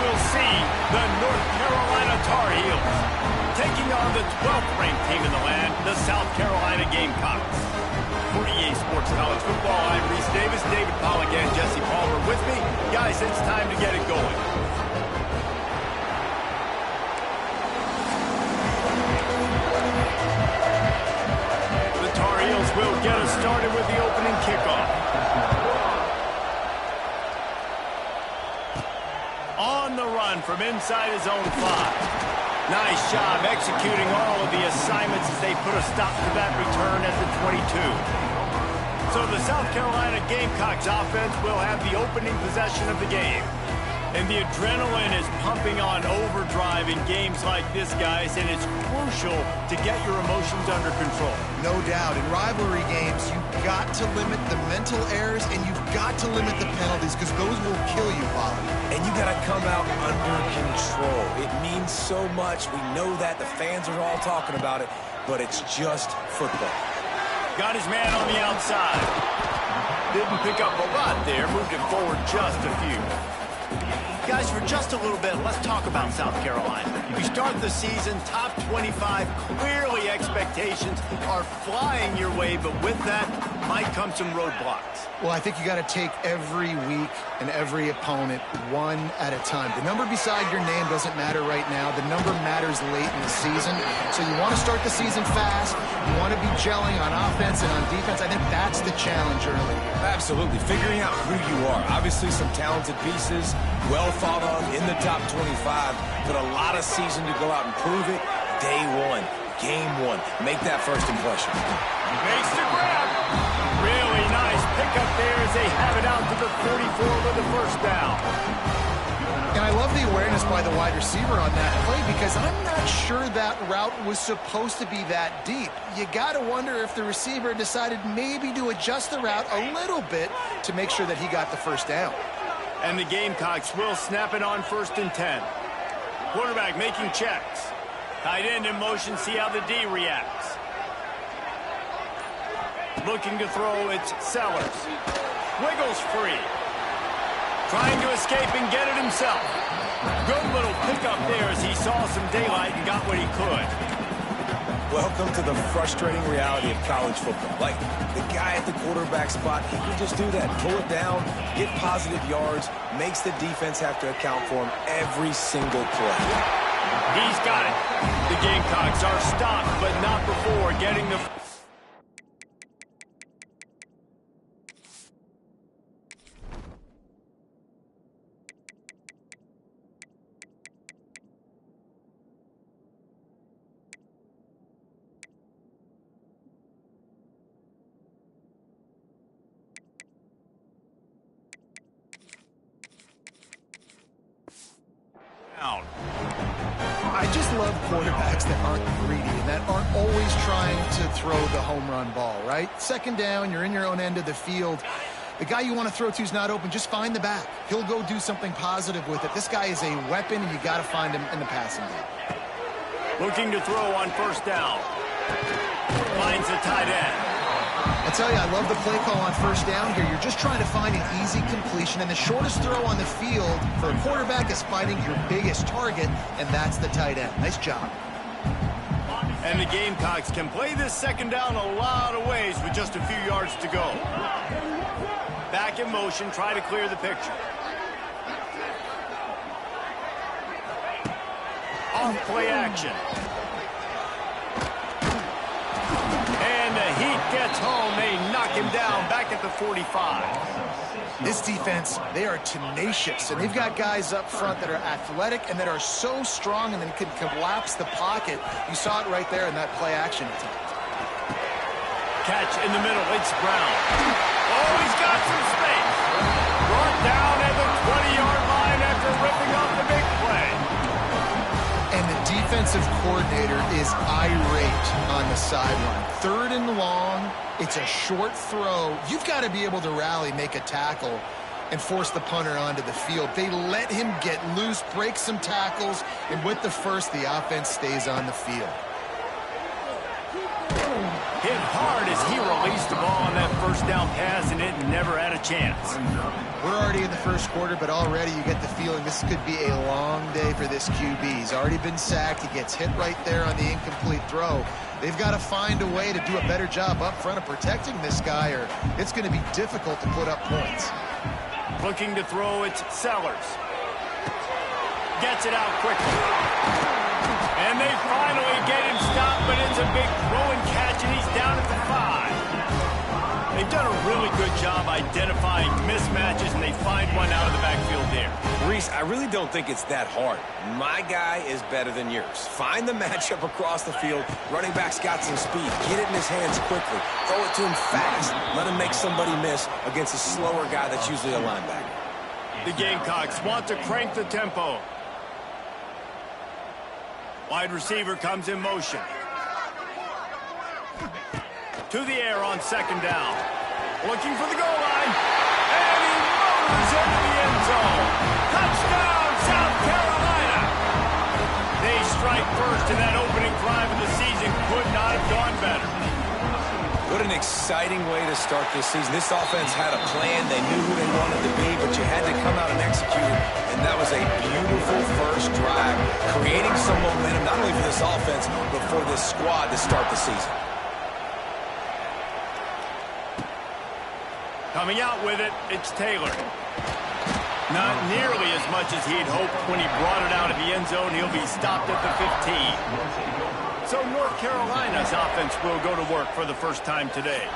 will see the North Carolina Tar Heels taking on the 12th ranked team in the land, the South Carolina Gamecocks. For EA Sports College Football, I'm Reese Davis, David Pollack, and Jesse Palmer with me. Guys, it's time to get it going. The Tar Heels will get us started with the opening kickoff. On the run from inside his own 5. Nice job executing all of the assignments as they put a stop to that return at the 22. So the South Carolina Gamecocks offense will have the opening possession of the game. And the adrenaline is pumping on overdrive in games like this, guys, and it's crucial to get your emotions under control. No doubt. In rivalry games, you've got to limit the mental errors and you've got to limit the penalties because those will kill you, Polly. And you got to come out under control. It means so much. We know that. The fans are all talking about it, but it's just football. Got his man on the outside. Didn't pick up a lot there. Moved it forward just a few. Guys, for just a little bit, let's talk about South Carolina. We start the season top 25. Clearly, expectations are flying your way, but with that might come some roadblocks. Well, I think you got to take every week and every opponent one at a time. The number beside your name doesn't matter right now. The number matters late in the season. So you want to start the season fast. You want to be gelling on offense and on defense. I think that's the challenge early. Absolutely. Figuring out who you are. Obviously, some talented pieces, well thought of in the top 25, but a lot of season to go out and prove it. Day one, game one. Make that first impression. Makes the grab. Really nice pickup there as they have it out to the 44 with the first down. And I love the awareness by the wide receiver on that play because I'm not sure that route was supposed to be that deep. You got to wonder if the receiver decided maybe to adjust the route a little bit to make sure that he got the first down. And the Gamecocks will snap it on 1st and 10. Quarterback making checks. Tight end in motion, see how the D reacts. Looking to throw, it's Sellers. Wiggles free. Trying to escape and get it himself. Good little pickup there as he saw some daylight and got what he could. Welcome to the frustrating reality of college football. Like, the guy at the quarterback spot, he can just do that. Pull it down, get positive yards, makes the defense have to account for him every single play. He's got it. The Gamecocks are stopped, but not before getting the... I just love quarterbacks that aren't greedy and that aren't always trying to throw the home run ball, right? Second down, you're in your own end of the field. The guy you want to throw to is not open. Just find the back. He'll go do something positive with it. This guy is a weapon, and you got to find him in the passing game. Looking to throw on 1st down. Finds the tight end. I tell you, I love the play call on 1st down here. You're just trying to find an easy completion, and the shortest throw on the field for a quarterback is finding your biggest target, and that's the tight end. Nice job. And the Gamecocks can play this 2nd down a lot of ways with just a few yards to go. Back in motion, try to clear the picture. Off play action. And the Heat gets home. They knock him down back at the 45. This defense, they are tenacious, and they've got guys up front that are athletic and that are so strong and then can collapse the pocket. You saw it right there in that play action attempt. Catch in the middle. It's Brown. Oh, he's got some space. Brought down at the 20-yard line after ripping off the big play. And the defensive coordinator is irate on the sideline. 3rd and long. It's a short throw. You've got to be able to rally, make a tackle, and force the punter onto the field. They let him get loose, break some tackles, and with the first, the offense stays on the field. hit hard as he released the ball on that first down pass, and it never had a chance. We're already in the first quarter, but already you get the feeling this could be a long day for this QB. He's already been sacked. He gets hit right there on the incomplete throw. They've got to find a way to do a better job up front of protecting this guy, or it's going to be difficult to put up points. Looking to throw, it's Sellers. Gets it out quickly. And they finally get him stopped, but it's a big throw and catch, and he's down at the 5. They've done a really good job identifying mismatches, and they find one out of the backfield there. Reese, I really don't think it's that hard. My guy is better than yours. Find the matchup across the field. Running back's got some speed. Get it in his hands quickly. Throw it to him fast. Let him make somebody miss against a slower guy that's usually a linebacker. The Gamecocks want to crank the tempo. Wide receiver comes in motion. To the air on second down. Looking for the goal line. And he motors into the end zone. Touchdown, South Carolina. They strike first, and that opening drive of the season could not have gone better. What an exciting way to start this season. This offense had a plan. They knew who they wanted to be, but you had to come out and execute it. And that was a beautiful first drive, creating some momentum, not only for this offense, but for this squad to start the season. Coming out with it, it's Taylor. Not nearly as much as he'd hoped when he brought it out of the end zone. He'll be stopped at the 15. So North Carolina's offense will go to work for the first time today.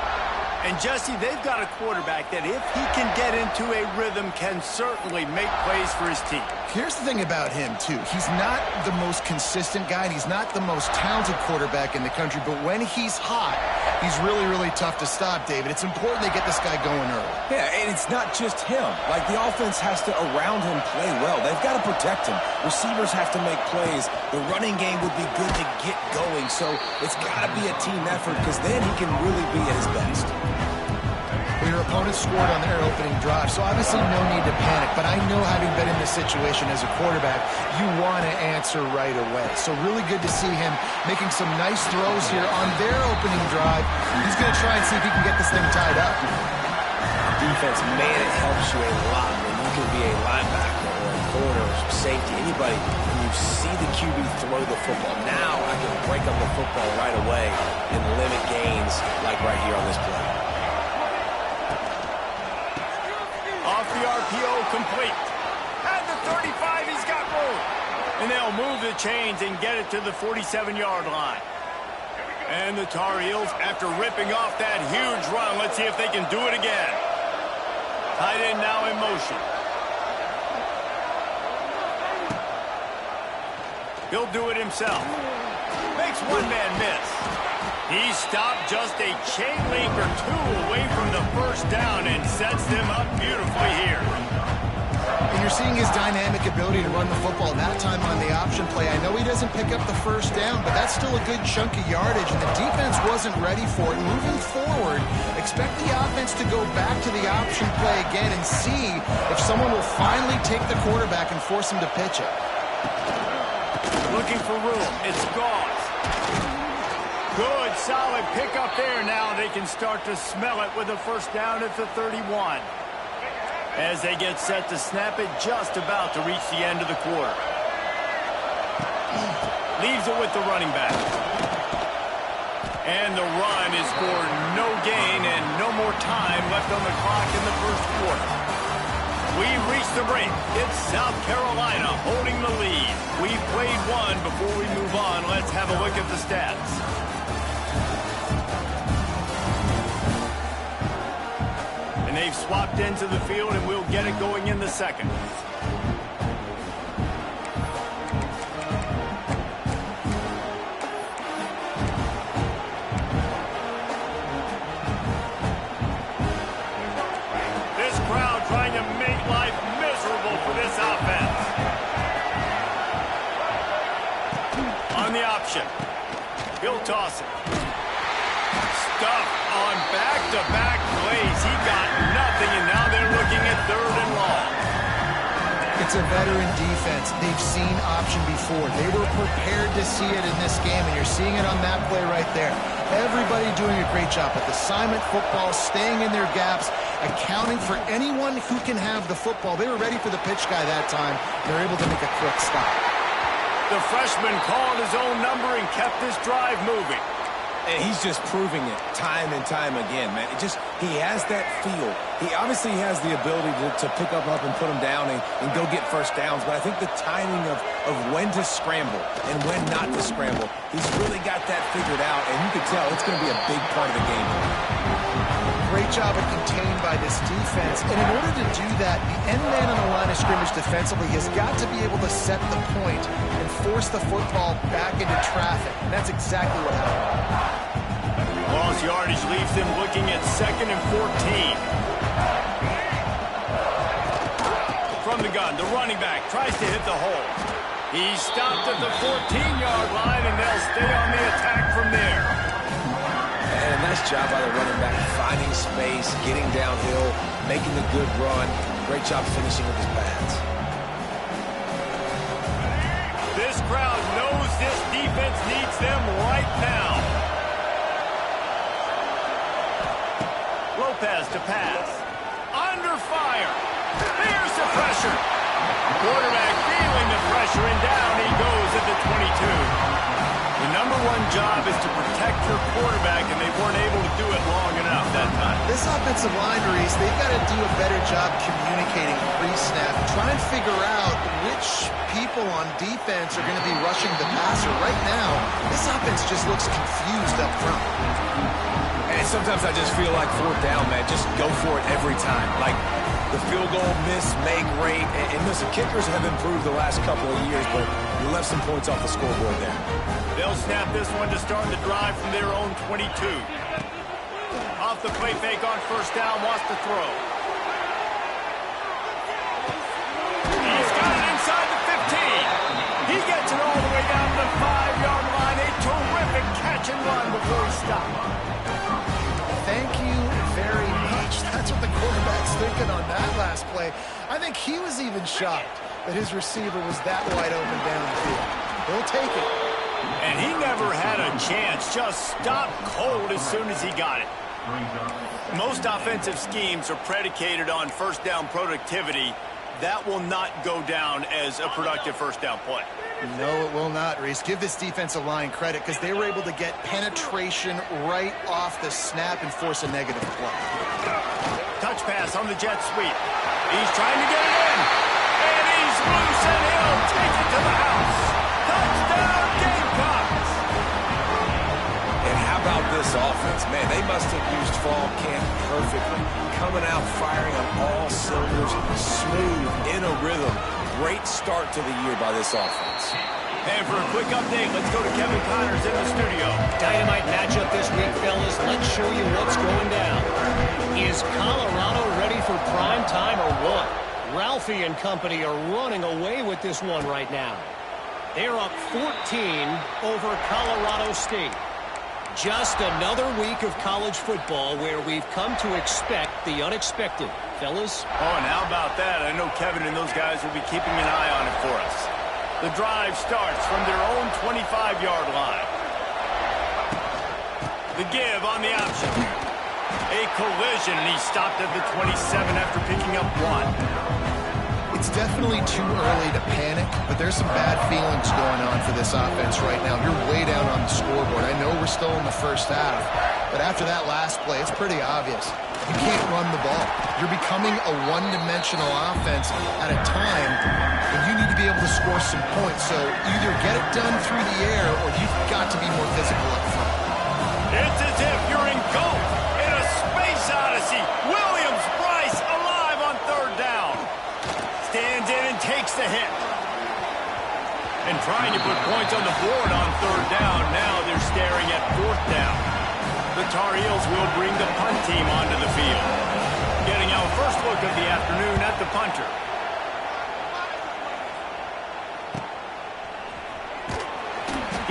And Jesse, they've got a quarterback that if he can get into a rhythm can certainly make plays for his team. Here's the thing about him, too. He's not the most consistent guy, and he's not the most talented quarterback in the country, but when he's hot, he's really, really tough to stop, David. It's important they get this guy going early. Yeah, and it's not just him. Like, the offense has to, around him, play well. They've got to protect him. Receivers have to make plays. The running game would be good to get going, so it's got to be a team effort because then he can really be at his best. Well, your opponent scored on their opening drive, so obviously no need to panic. But I know, having been in this situation as a quarterback, you want to answer right away. So really good to see him making some nice throws here on their opening drive. He's going to try and see if he can get this thing tied up. Defense, man, it helps you a lot when you can be a linebacker or a corner or safety, anybody, when you see the QB throw the football. Now I can break up the football right away and limit gains like right here on this play. Off the RPO, complete. At the 35, he's got room. And they'll move the chains and get it to the 47-yard line. And the Tar Heels, after ripping off that huge run, let's see if they can do it again. Tight end now in motion. He'll do it himself. Makes one man miss. He stopped just a chain link or two away from the first down and sets them up beautifully here. And you're seeing his dynamic ability to run the football, that time on the option play. I know he doesn't pick up the first down, but that's still a good chunk of yardage, and the defense wasn't ready for it. Moving forward, expect the offense to go back to the option play again and see if someone will finally take the quarterback and force him to pitch it. Looking for room. It's Gauze. Good, solid pickup there. Now they can start to smell it with a first down at the 31. As they get set to snap it, just about to reach the end of the quarter. Leaves it with the running back. And the run is for no gain and no more time left on the clock in the first quarter. We've reached the break. It's South Carolina holding the lead. We've played one. Before we move on, let's have a look at the stats. And they've swapped into the field, and we'll get it going in the second. This crowd trying to make life miserable for this offense. On the option. He'll toss it. Stuff on back-to-back plays. He got nothing, and now they're looking at 3rd and long. It's a veteran defense. They've seen option before. They were prepared to see it in this game, and you're seeing it on that play right there. Everybody doing a great job at assignment football, staying in their gaps, accounting for anyone who can have the football. They were ready for the pitch guy that time. They're able to make a quick stop. The freshman called his own number and kept this drive moving. And he's just proving it time and time again, man. He has that feel. He obviously has the ability to pick up and put him down and go get first downs, but I think the timing of when to scramble and when not to scramble, he's really got that figured out, and you can tell it's going to be a big part of the game. Great job at contained by this defense, and in order to do that, the end man on the line of scrimmage defensively has got to be able to set the point and force the football back into traffic, and that's exactly what happened. Lost yardage leaves them looking at 2nd and 14. From the gun, the running back tries to hit the hole. He's stopped at the 14-yard line, and they'll stay on the attack from there. And a nice job by the running back, finding space, getting downhill, making a good run. Great job finishing with his pads. This crowd knows this defense needs them right now. Lopez to pass. Under fire. There's the pressure. Quarterback feeling the pressure, and down he goes at the 22. The number one job is to protect your quarterback, and they weren't able to do it long enough that time. This offensive line, Reese, they've got to do a better job communicating pre-snap. Try and figure out which people on defense are going to be rushing the passer. Right now, this offense just looks confused up front. And sometimes I just feel like 4th down, man. Just go for it every time. Like the field goal miss, make rate. And listen, kickers have improved the last couple of years, but you left some points off the scoreboard there. They'll snap this one to start the drive from their own 22. Off the play fake on 1st down, wants to throw. He's got it inside the 15. He gets it all the way down to the 5-yard line. A terrific catch and run before he stopped. Thank you very much. That's what the quarterback's thinking on that last play. I think he was even shocked that his receiver was that wide open downfield. He'll take it. And he never had a chance. Just stopped cold as soon as he got it. Most offensive schemes are predicated on 1st down productivity. That will not go down as a productive 1st down play. No, it will not, Reese. Give this defensive line credit because they were able to get penetration right off the snap and force a negative play. Touch pass on the jet sweep. He's trying to get it in. And he's loose, and he'll take it to the house. Touchdown, Gamecocks! And how about this offense? Man, they must have used fall camp perfectly. Coming out firing on all cylinders, smooth, in a rhythm. Great start to the year by this offense. And for a quick update, let's go to Kevin Connors in the studio. Dynamite matchup this week, fellas. Let's show you what's going down. Is Colorado ready for prime time or what? Ralphie and company are running away with this one right now. They're up 14 over Colorado State. Just another week of college football where we've come to expect the unexpected. Fellas? Oh, and how about that? I know Kevin and those guys will be keeping an eye on it for us. The drive starts from their own 25-yard line. The give on the option. A collision, and he stopped at the 27 after picking up 1. It's definitely too early to panic, but there's some bad feelings going on for this offense right now. You're way down on the scoreboard. I know we're still in the 1st half, but after that last play, it's pretty obvious. You can't run the ball. You're becoming a one-dimensional offense at a time when you need to be able to score some points. So either get it done through the air or you've got to be more physical up front. It's as if you're engulfed in a space odyssey. Williams Brice alive on 3rd down. Stands in and takes the hit. And trying to put points on the board on 3rd down. Now they're staring at 4th down. The Tar Heels will bring the punt team onto the field. Getting our first look of the afternoon at the punter.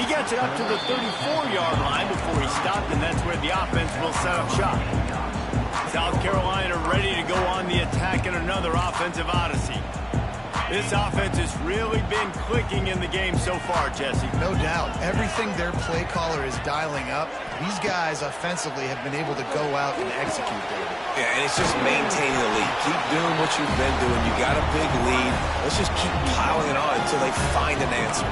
He gets it up to the 34-yard line before he stopped, and that's where the offense will set up shop. South Carolina ready to go on the attack in another offensive odyssey. This offense has really been clicking in the game so far, Jesse. No doubt. Everything their play caller is dialing up, these guys offensively have been able to go out and execute, David. Yeah, and it's just maintaining the lead. Keep doing what you've been doing. You got a big lead. Let's just keep piling it on until they find an answer.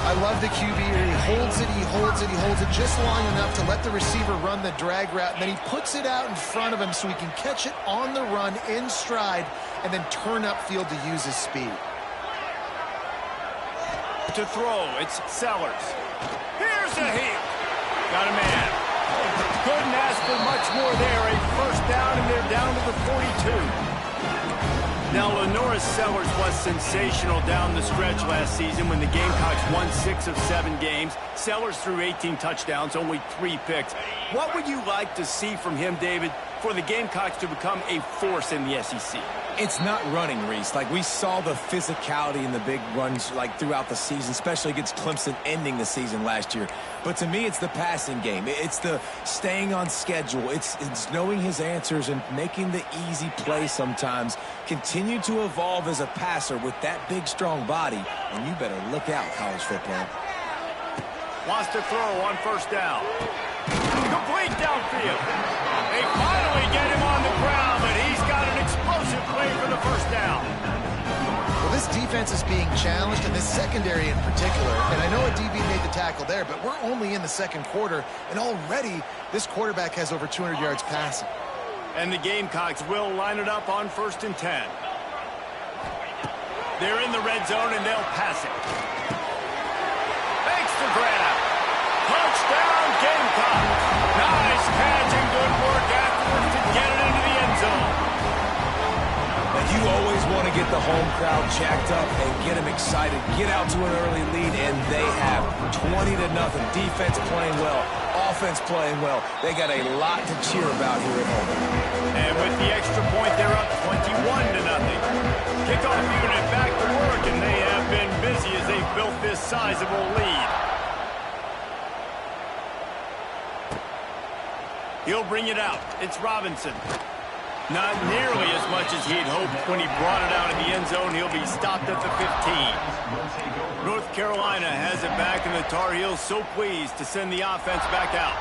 I love the QB here. He holds it, he holds it, he holds it just long enough to let the receiver run the drag route, and then he puts it out in front of him so he can catch it on the run in stride and then turn upfield to use his speed. To throw, it's Sellers. Here's a heel. Got a man. Couldn't ask for much more there. A first down, and they're down to the 42. Now, Lenoris Sellers was sensational down the stretch last season when the Gamecocks won 6 of 7 games. Sellers threw 18 touchdowns, only 3 picks. What would you like to see from him, David, for the Gamecocks to become a force in the SEC? It's not running, Reese. Like, we saw the physicality in the big runs, like, throughout the season, especially against Clemson ending the season last year. But to me, it's the passing game. It's the staying on schedule. It's knowing his answers and making the easy play sometimes. Continue to evolve as a passer with that big, strong body. And you better look out, college football. Wants to throw on first down. Complete downfield. They finally get him on the ground, but he's got an explosive play for the first down. Well, this defense is being challenged, and this secondary in particular. And I know a DB made the tackle there, but we're only in the second quarter, and already this quarterback has over 200 yards passing. And the Gamecocks will line it up on 1st and 10. They're in the red zone, and they'll pass it. Thanks to grab. Touchdown, Gamecocks. Nice catch and good work afterwards to get it into the end zone. Now, you always want to get the home crowd jacked up and get them excited. Get out to an early lead, and they have 20-0. Defense playing well. Offense playing well. They got a lot to cheer about here at home. And with the extra point, they're up 21-0. Kickoff unit back to work, and they have been busy as they've built this sizable lead. He'll bring it out. It's Robinson. Not nearly as much as he'd hoped when he brought it out in the end zone. He'll be stopped at the 15. North Carolina has it back, and the Tar Heels so pleased to send the offense back out.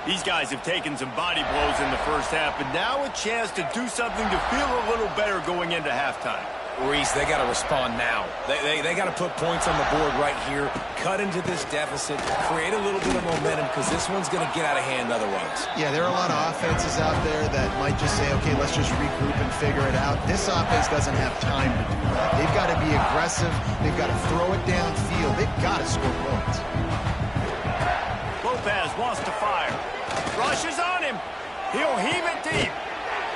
These guys have taken some body blows in the first half, but now a chance to do something to feel a little better going into halftime. Reese, they got to respond now. They got to put points on the board right here, cut into this deficit, create a little bit of momentum, because this one's going to get out of hand otherwise. Yeah, there are a lot of offenses out there that might just say, okay, let's just regroup and figure it out. This offense doesn't have time to do that. They've got to be aggressive. They've got to throw it downfield. They've got to score points. Lopez wants to fire. Rushes on him. He'll heave it deep.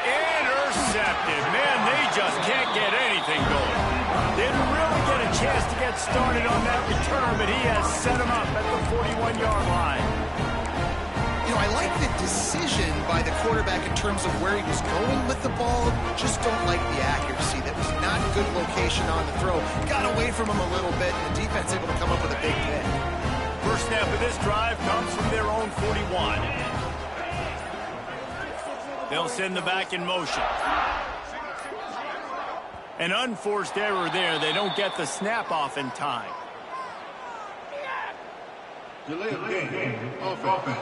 Intercepted. Man, they just can't get anything going. Didn't really get a chance to get started on that return, but he has set him up at the 41-yard line. You know, I like the decision by the quarterback in terms of where he was going with the ball. Just don't like the accuracy. That was not a good location on the throw. Got away from him a little bit, and the defense able to come up with a big pick. First snap of this drive comes from their own 41. They'll send the back in motion. An unforced error there. They don't get the snap off in time. Delay of game. Offense.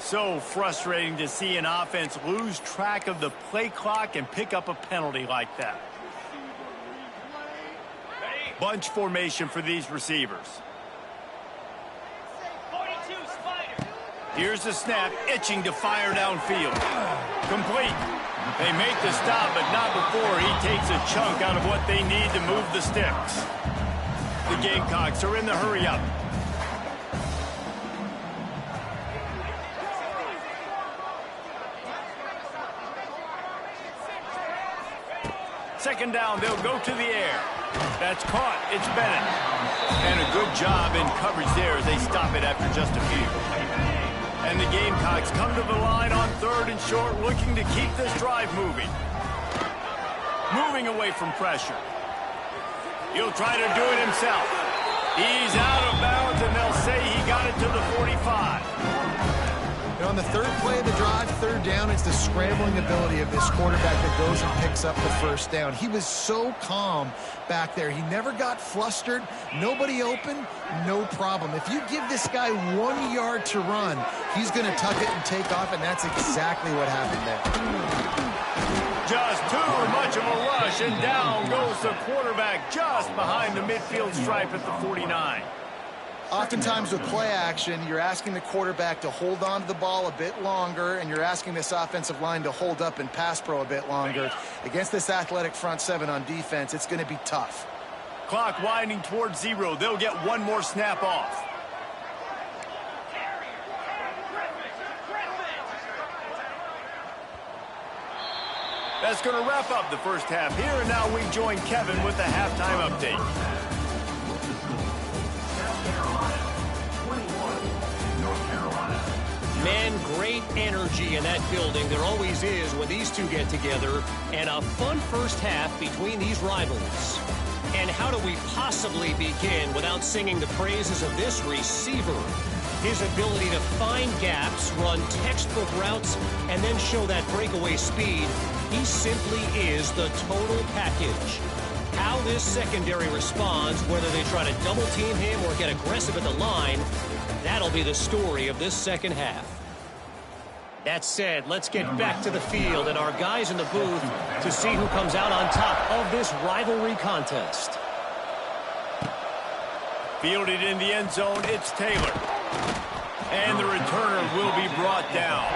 So frustrating to see an offense lose track of the play clock and pick up a penalty like that. Bunch formation for these receivers. Here's the snap, itching to fire downfield. Complete. They make the stop, but not before he takes a chunk out of what they need to move the sticks. The Gamecocks are in the hurry-up. Second down, they'll go to the air. That's caught. It's Bennett. And a good job in coverage there as they stop it after just a few. And the Gamecocks come to the line on 3rd and short, looking to keep this drive moving. Moving away from pressure. He'll try to do it himself. He's out of bounds, and they'll say he got it to the 45. And on the third play of the drive, third down, it's the scrambling ability of this quarterback that goes and picks up the first down. He was so calm back there. He never got flustered. Nobody open, no problem. If you give this guy 1 yard to run, he's going to tuck it and take off, and that's exactly what happened there. Just too much of a rush, and down goes the quarterback just behind the midfield stripe at the 49. Oftentimes with play action, you're asking the quarterback to hold on to the ball a bit longer, and you're asking this offensive line to hold up and pass pro a bit longer. Against this athletic front seven on defense, it's going to be tough. Clock winding towards 0. They'll get one more snap off. That's going to wrap up the first half here, and now we join Kevin with the halftime update. Man, great energy in that building. There always is when these two get together. And a fun first half between these rivals. And how do we possibly begin without singing the praises of this receiver? His ability to find gaps, run textbook routes, and then show that breakaway speed. He simply is the total package. How this secondary responds, whether they try to double team him or get aggressive at the line, that'll be the story of this second half. That said, let's get back to the field and our guys in the booth to see who comes out on top of this rivalry contest. Fielded in the end zone, it's Taylor. And the returner will be brought down.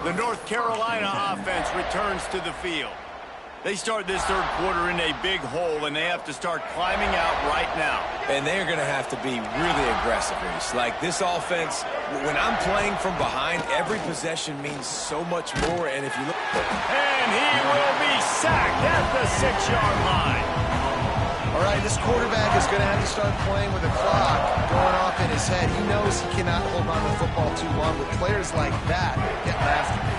The North Carolina offense returns to the field. They start this third quarter in a big hole, and they have to start climbing out right now. And they're going to have to be really aggressive here. It's like this offense, when I'm playing from behind, every possession means so much more. And if you look... And he will be sacked at the 6-yard line. All right, this quarterback is going to have to start playing with a clock going off in his head. He knows he cannot hold on to the football too long with players like that getting after him.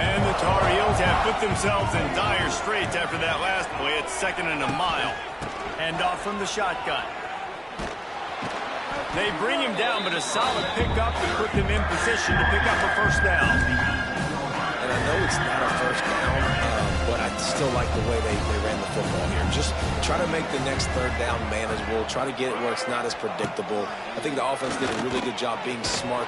And the Tar Heels have put themselves in dire straits after that last play. It's 2nd and a mile. Hand off from the shotgun. They bring him down, but a solid pickup to put them in position to pick up a first down. And I know it's not a first down, but I still like the way they ran the football here. Just try to make the next third down manageable. Try to get it where it's not as predictable. I think the offense did a really good job being smart.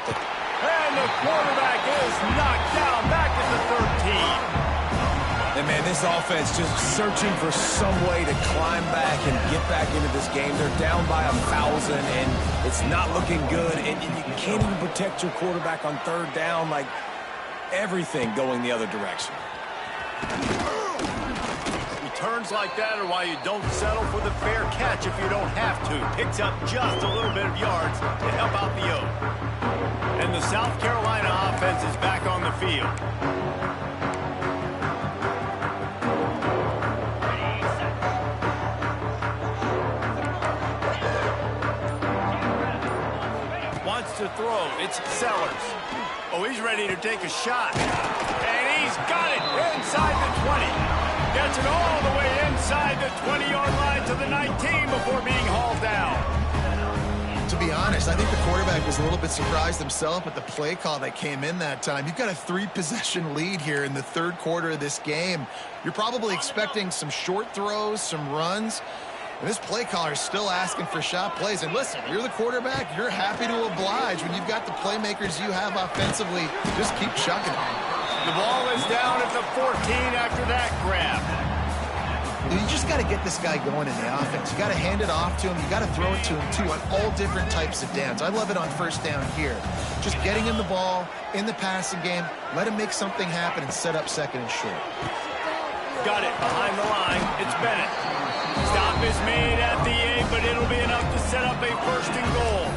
And the quarterback is knocked down back at the 13. And, man, this offense just searching for some way to climb back and get back into this game. They're down by 1,000, and it's not looking good. And you can't even protect your quarterback on third down. Like, everything going the other direction. Returns like that are why you don't settle for the fair catch if you don't have to. Picks up just a little bit of yards to help out the Oak. And the South Carolina offense is back on the field. Wants to throw. It's Sellers. Oh, he's ready to take a shot. And he's got it inside the 20. Gets it all the way inside the 20-yard line to the 19 before being hauled down. To be honest, I think the quarterback was a little bit surprised himself at the play call that came in that time. You've got a 3-possession lead here in the third quarter of this game. You're probably expecting some short throws, some runs. And this play caller is still asking for shot plays. And listen, you're the quarterback. You're happy to oblige when you've got the playmakers you have offensively. Just keep chucking it. The ball is down at the 14 after that grab. You just got to get this guy going in the offense. You got to hand it off to him. You got to throw it to him, too, on all different types of downs. I love it on first down here. Just getting him the ball in the passing game, let him make something happen and set up second and short. Got it behind the line. It's Bennett. Stop is made at the 8, but it'll be enough to set up a first and goal.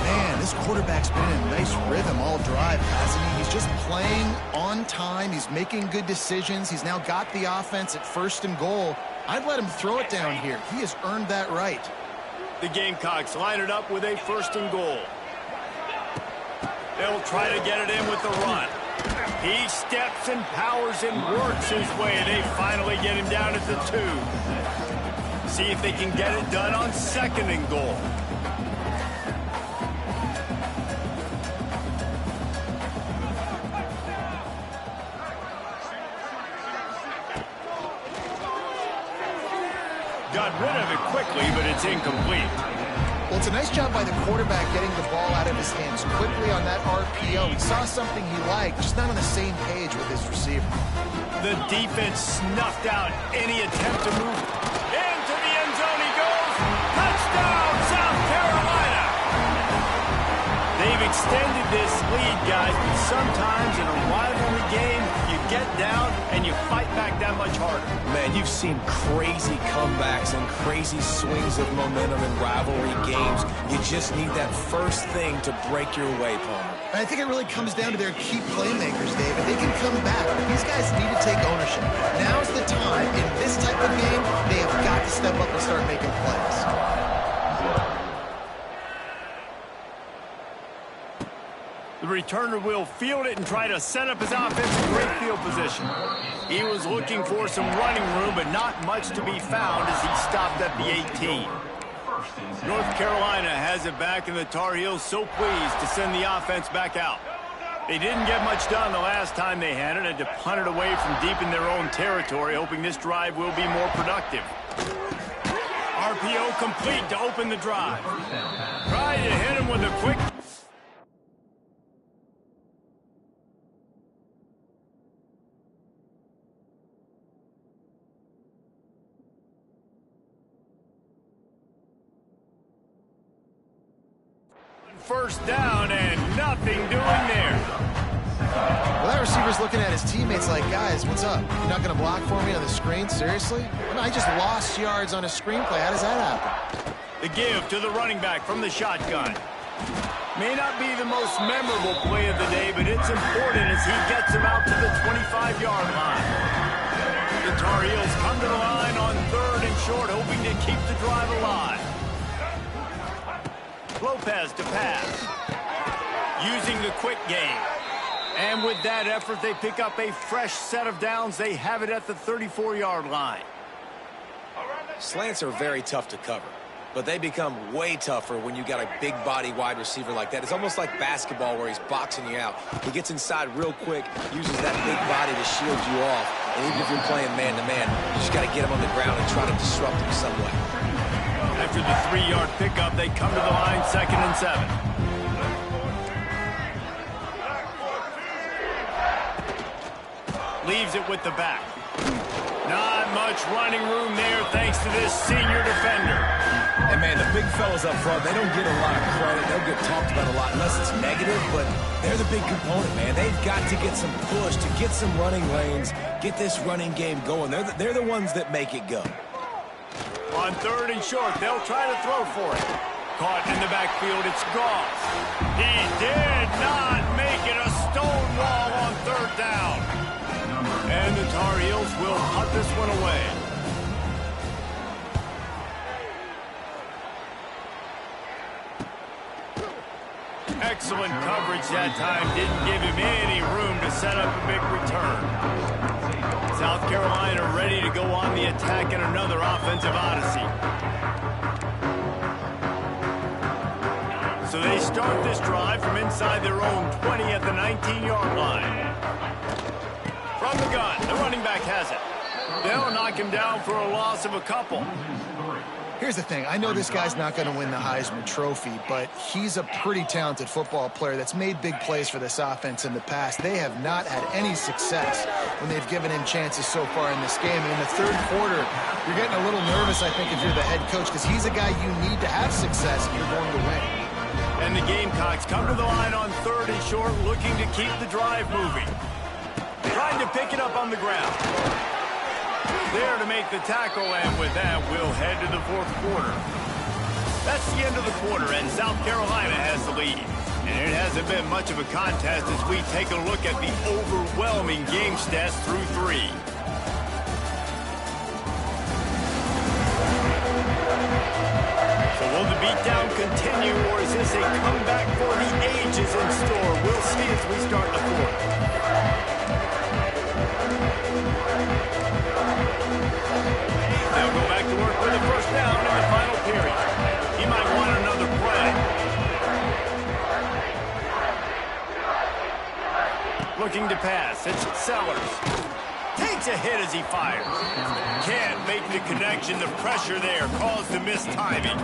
Man, this quarterback's been in a nice rhythm all drive, hasn't he? He's just playing on time. He's making good decisions. He's now got the offense at first and goal. I'd let him throw it down here. He has earned that right. The Gamecocks line it up with a first and goal. They'll try to get it in with the run. He steps and powers and works his way. They finally get him down at the 2. See if they can get it done on second and goal. Got rid of it quickly, but it's incomplete. Well, it's a nice job by the quarterback getting the ball out of his hands quickly on that RPO. He saw something he liked, just not on the same page with his receiver. The defense snuffed out any attempt to move. Into the end zone he goes. Touchdown, South Carolina! They've extended this lead, guys, but sometimes in a rivalry game, you get down and you fight back that much harder. Man, you've seen crazy comebacks and crazy swings of momentum in rivalry games. You just need that first thing to break your way, Palmer. And I think it really comes down to their key playmakers, David. They can come back. These guys need to take ownership. Now's the time. In this type of game, they have got to step up and start making plays. The returner will field it and try to set up his offense in great field position. He was looking for some running room, but not much to be found as he stopped at the 18. North Carolina has it back, and the Tar Heels so pleased to send the offense back out. They didn't get much done the last time they had it, and to punt it away from deep in their own territory, hoping this drive will be more productive. RPO complete to open the drive. Try to hit him with a quick... First down and nothing doing there. Well, that receiver's looking at his teammates like, guys, what's up? You're not going to block for me on the screen? Seriously? Well, I just lost yards on a screenplay. How does that happen? The give to the running back from the shotgun. May not be the most memorable play of the day, but it's important as he gets him out to the 25-yard line. The Tar Heels come to the line on 3rd and short, hoping to keep the drive alive. Lopez to pass. Using the quick game. And with that effort, they pick up a fresh set of downs. They have it at the 34-yard line. Slants are very tough to cover, but they become way tougher when you got a big body wide receiver like that. It's almost like basketball where he's boxing you out. He gets inside real quick, uses that big body to shield you off. And even if you're playing man-to-man, you just got to get him on the ground and try to disrupt him some way. After the 3-yard pickup, they come to the line 2nd and 7. Leaves it with the back. Not much running room there thanks to this senior defender. And, man, the big fellas up front, they don't get a lot of credit. They'll get talked about a lot unless it's negative, but they're the big component, man. They've got to get some push to get some running lanes, get this running game going. They're the ones that make it go. On 3rd and short, they'll try to throw for it. Caught in the backfield, it's Goff. He did not make it, a stone wall on 3rd down. And the Tar Heels will punt this one away. Excellent coverage that time. Didn't give him any room to set up a big return. South Carolina ready to go on the attack in another offensive odyssey. So they start this drive from inside their own 20 at the 19-yard line. From the gun, the running back has it. They'll knock him down for a loss of a couple. Here's the thing. I know this guy's not going to win the Heisman Trophy, but he's a pretty talented football player that's made big plays for this offense in the past. They have not had any success when they've given him chances so far in this game. And in the 3rd quarter, you're getting a little nervous, I think, if you're the head coach, because he's a guy you need to have success if you're going to win. And the Gamecocks come to the line on 3rd and short, looking to keep the drive moving. Trying to pick it up on the ground. There to make the tackle, and with that, we'll head to the 4th quarter. That's the end of the quarter, and South Carolina has the lead. And it hasn't been much of a contest as we take a look at the overwhelming game stats through 3. So will the beatdown continue, or is this a comeback for the ages in store? We'll see as we start the 4th. They'll go back to work with a first down in the final period. He might want another play. Looking to pass. It's Sellers. Takes takes a hit as he fires. Can't make the connection. The pressure there caused the missed timing.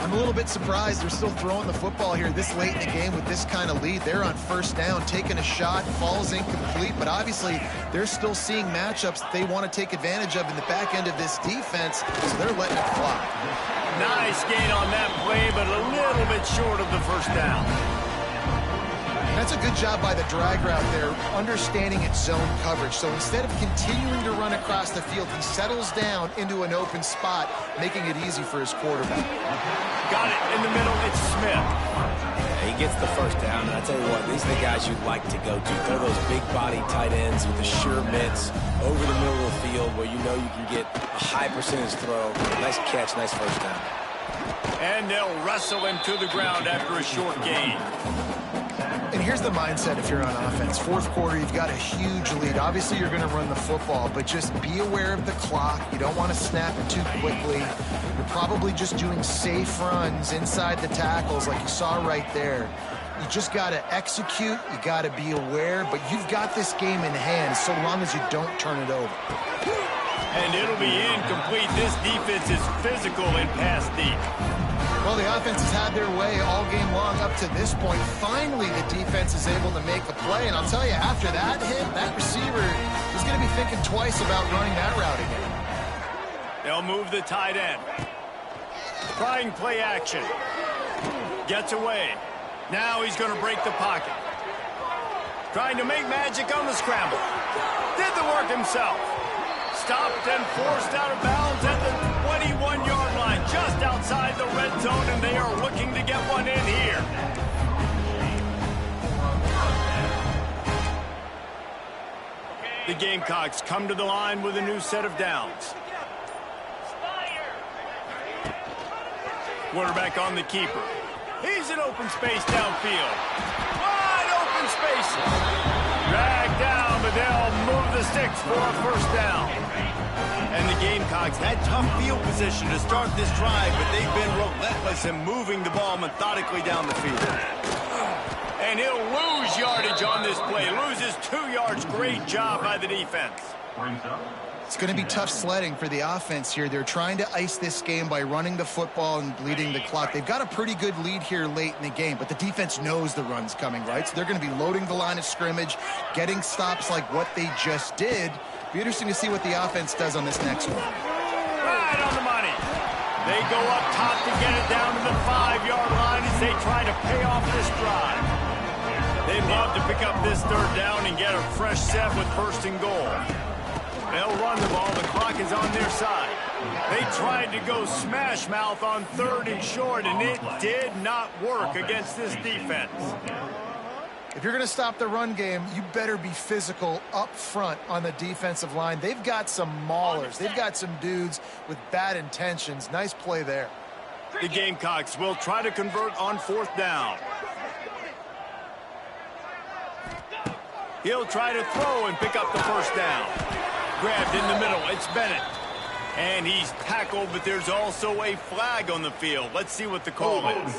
I'm a little bit surprised they're still throwing the football here this late in the game with this kind of lead. They're on first down, taking a shot, falls incomplete, but obviously they're still seeing matchups that they want to take advantage of in the back end of this defense, so they're letting it fly. Nice gain on that play, but a little bit short of the first down. That's a good job by the drag route there, understanding its zone coverage. So instead of continuing to run across the field, he settles down into an open spot, making it easy for his quarterback. Got it in the middle. It's Smith. He gets the first down, and I tell you what, these are the guys you'd like to go to. Throw those big body tight ends with the sure mitts over the middle of the field where you know you can get a high percentage throw. Nice catch, nice first down. And they'll wrestle him to the ground after a short gain. And here's the mindset if you're on offense. Fourth quarter, you've got a huge lead. Obviously, you're going to run the football, but just be aware of the clock. You don't want to snap it too quickly. You're probably just doing safe runs inside the tackles like you saw right there. You just got to execute. You got to be aware, but you've got this game in hand so long as you don't turn it over. And it'll be incomplete. This defense is physical and pass deep. Well, the offense has had their way all game long up to this point. Finally, the defense is able to make a play. And I'll tell you, after that hit, that receiver is going to be thinking twice about running that route again. They'll move the tight end. Trying play action. Gets away. Now he's going to break the pocket. Trying to make magic on the scramble. Did the work himself. Stopped and forced out of bounds at the 21-yard line, just outside the red zone, and they are looking to get one in here. The Gamecocks come to the line with a new set of downs. Quarterback on the keeper. He's in open space downfield. Wide open space. Dragged down, but they'll move the sticks for a first down. And the Gamecocks had tough field position to start this drive, but they've been relentless in moving the ball methodically down the field. And he'll lose yardage on this play. Loses 2 yards. Great job by the defense. It's going to be tough sledding for the offense here. They're trying to ice this game by running the football and bleeding the clock. They've got a pretty good lead here late in the game, but the defense knows the run's coming, right? So they're going to be loading the line of scrimmage, getting stops like what they just did. Be interesting to see what the offense does on this next one. Right on the money. They go up top to get it down to the 5-yard line as they try to pay off this drive. They'd love to pick up this third down and get a fresh set with first and goal. They'll run the ball. The clock is on their side. They tried to go smash mouth on 3rd and short, and it did not work against this defense. If you're going to stop the run game, you better be physical up front on the defensive line. They've got some maulers. They've got some dudes with bad intentions. Nice play there. The Gamecocks will try to convert on 4th down. He'll try to throw and pick up the first down. Grabbed in the middle. It's Bennett. And he's tackled, but there's also a flag on the field. Let's see what the call is.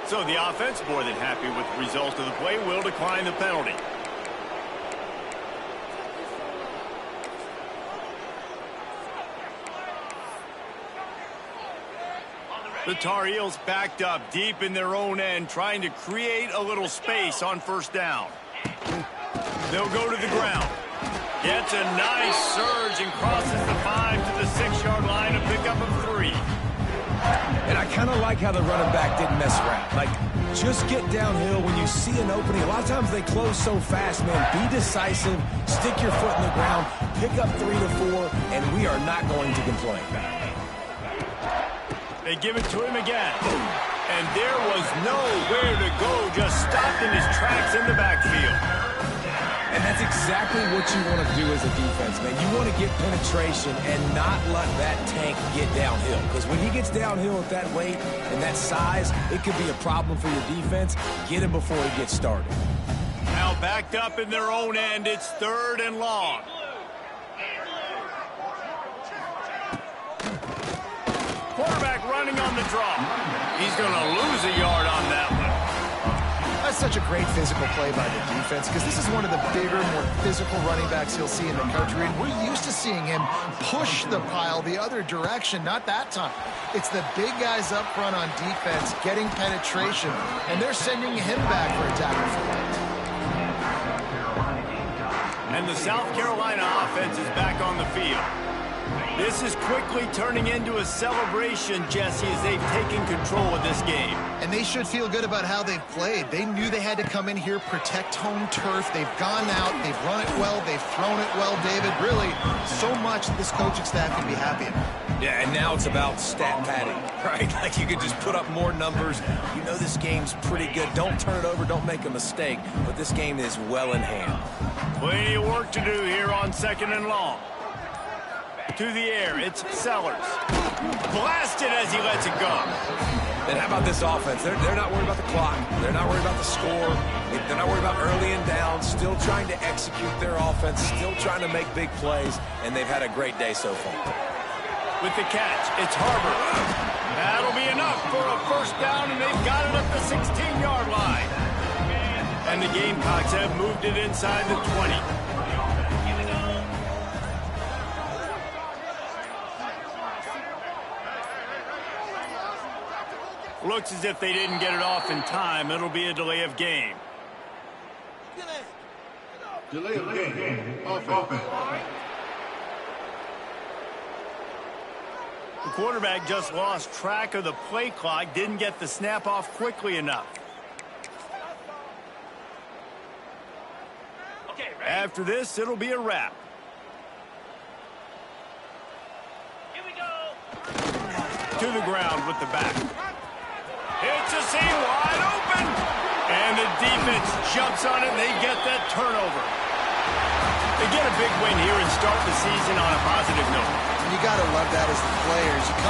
So the offense, more than happy with the result of the play, will decline the penalty. The Tar Heels backed up deep in their own end, trying to create a little space on first down. They'll go to the ground. Gets a nice surge and crosses the 5 to the 6-yard line, a pickup of 3. And I kind of like how the running back didn't mess around. Like, just get downhill when you see an opening. A lot of times they close so fast, man. Be decisive, stick your foot in the ground, pick up 3 to 4, and we are not going to complain. They give it to him again. And there was nowhere to go, just stopped in his tracks in the backfield. And that's exactly what you want to do as a defense, man. You want to get penetration and not let that tank get downhill. Because when he gets downhill at that weight and that size, it could be a problem for your defense. Get him before he gets started. Now backed up in their own end, it's 3rd and long. Quarterback running on the draw. He's going to lose a yard on that one. A such a great physical play by the defense because this is one of the bigger, more physical running backs you'll see in the country, and we're used to seeing him push the pile the other direction. Not that time. It's the big guys up front on defense getting penetration, and they're sending him back for a tackle for loss. And the South Carolina offense is back on the field. This is quickly turning into a celebration, Jesse, as they've taken control of this game. And they should feel good about how they've played. They knew they had to come in here, protect home turf. They've gone out, they've run it well, they've thrown it well, David. Really, so much that this coaching staff can be happy about. Yeah, and now it's about stat padding, right? Like you could just put up more numbers. You know this game's pretty good. Don't turn it over, don't make a mistake. But this game is well in hand. Plenty of work to do here on 2nd and long. To the air, it's Sellers. Blasted as he lets it go. And how about this offense? They're not worried about the clock. They're not worried about the score. They're not worried about early and down. Still trying to execute their offense. Still trying to make big plays. And they've had a great day so far. With the catch, it's Harbor. That'll be enough for a first down, and they've got it up the 16-yard line. And the Gamecocks have moved it inside the 20. Looks as if they didn't get it off in time. It'll be a delay of game. Delay of game. Offense. The quarterback just lost track of the play clock, didn't get the snap off quickly enough. After this, it'll be a wrap. Here we go. To the ground with the back. It's a seam wide open. And the defense jumps on it, and they get that turnover. They get a big win here and start the season on a positive note. You got to love that as the players. You